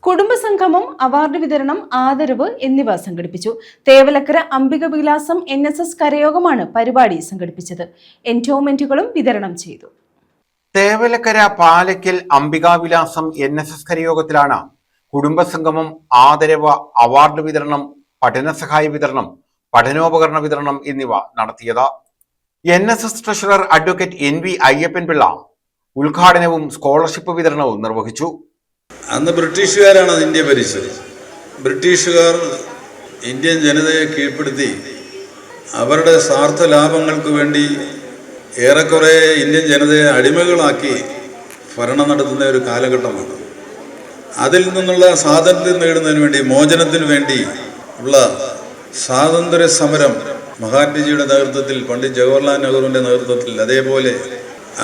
കുടുംബസംഗമം, award വിതരണം, ആദരവ് എന്നിവ സംഘടിപ്പിച്ചു. തേവലക്കര അംബിക വിലാസം NSS കരയോഗമാണ് പരിപാടി സംഘടിപ്പിച്ചത്. എൻഡോമെന്റുകളും വിതരണം ചെയ്തു. തേവലക്കര പാലയ്ക്കൽ അംബികാവിലാസം NSS കരയോഗത്തിലാണ് കുടുംബസംഗമം, ആദരവ്, അവാർഡ് വിതരണം, പഠനസഹായ വിതരണം, പഠനോപകരണ വിതരണം എന്നിവ നടത്തിയത്. NSS treasurer advocate NV Ayyappan Pillai ഉദ്ഘാടനവും സ്കോളർഷിപ്പ് വിതരണവും നിർവഹിച്ചു. അന്ന് ബ്രിട്ടീഷുകാരാണ് ഇന്ത്യ ഭരിച്ചത്. ബ്രിട്ടീഷുകാർ ഇന്ത്യൻ ജനതയെ കീഴ്പ്പെടുത്തി അവരുടെ സ്വാർത്ഥ ലാഭങ്ങൾക്ക് വേണ്ടി ഏറെക്കുറെ ഇന്ത്യൻ ജനതയെ അടിമകളാക്കി ഭരണം നടത്തുന്ന ഒരു കാലഘട്ടമാണ്. അതിൽ നിന്നുള്ള സ്വാതന്ത്ര്യം നേടുന്നതിന് വേണ്ടി, മോചനത്തിന് വേണ്ടി ഉള്ള സ്വാതന്ത്ര്യ സമരം മഹാത്മജിയുടെ നേതൃത്വത്തിൽ, പണ്ഡിറ്റ് ജവഹർലാൽ നെഹ്റുവിൻ്റെ നേതൃത്വത്തിൽ, അതേപോലെ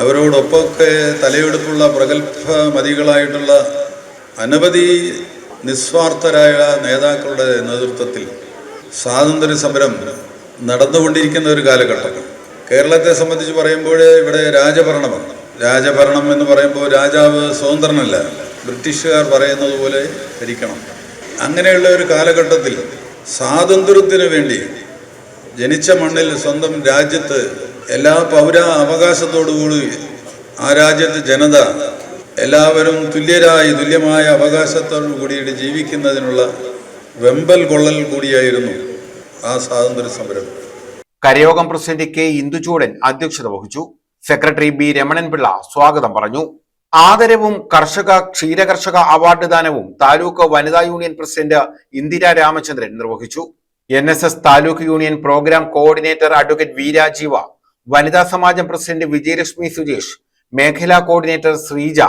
അവരോടൊപ്പമൊക്കെ തലയെടുപ്പുള്ള പ്രഗത്ഭമതികളായിട്ടുള്ള അനവധി നിസ്വാർത്ഥരായ നേതാക്കളുടെ നേതൃത്വത്തിൽ സ്വാതന്ത്ര്യ സമരം നടന്നുകൊണ്ടിരിക്കുന്ന ഒരു കാലഘട്ടം. കേരളത്തെ സംബന്ധിച്ച് പറയുമ്പോൾ ഇവിടെ രാജഭരണമാണ്. രാജഭരണം എന്ന് പറയുമ്പോൾ രാജാവ് സ്വതന്ത്രനല്ല, ബ്രിട്ടീഷുകാർ പറയുന്നത് പോലെ ഭരിക്കണം. അങ്ങനെയുള്ള ഒരു കാലഘട്ടത്തിൽ സ്വാതന്ത്ര്യത്തിന് വേണ്ടി ജനിച്ച മണ്ണിൽ, സ്വന്തം രാജ്യത്ത് എല്ലാ പൗര അവകാശത്തോടുകൂടി ആ രാജ്യത്തെ ജനത എല്ലാവരും തുല്യമായ അവകാശത്തോടു കൂടി ജീവിക്കുന്നതിനുള്ള വെമ്പൽ കൊള്ളൽ കൂടിയായിരുന്നു ആ സ്വാതന്ത്ര്യ സമരം. കരയോഗം പ്രസിഡന്റ് K ഇന്ദുചൂടൻ അധ്യക്ഷത വഹിച്ചു. സെക്രട്ടറി B രമണൻ പിള്ള സ്വാഗതം പറഞ്ഞു. ആദരവും ക്ഷീരകർഷക അവാർഡ് ദാനവും താലൂക്ക് വനിതാ യൂണിയൻ പ്രസിഡന്റ് ഇന്ദിര രാമചന്ദ്രൻ നിർവഹിച്ചു. NSS taluk union programme coordinator advocate V Rajeeva, വനിതാ സമാജം പ്രസിഡന്റ് വിജയലക്ഷ്മി സുജേഷ്, മേഖലാ കോർഡിനേറ്റർ ശ്രീജ,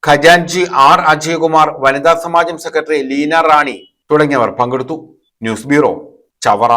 ഖജാൻജി R അജയകുമാർ, വനിതാ സമാജം സെക്രട്ടറി ലീന റാണി തുടങ്ങിയവർ പങ്കെടുത്തു. News bureau, Chavara.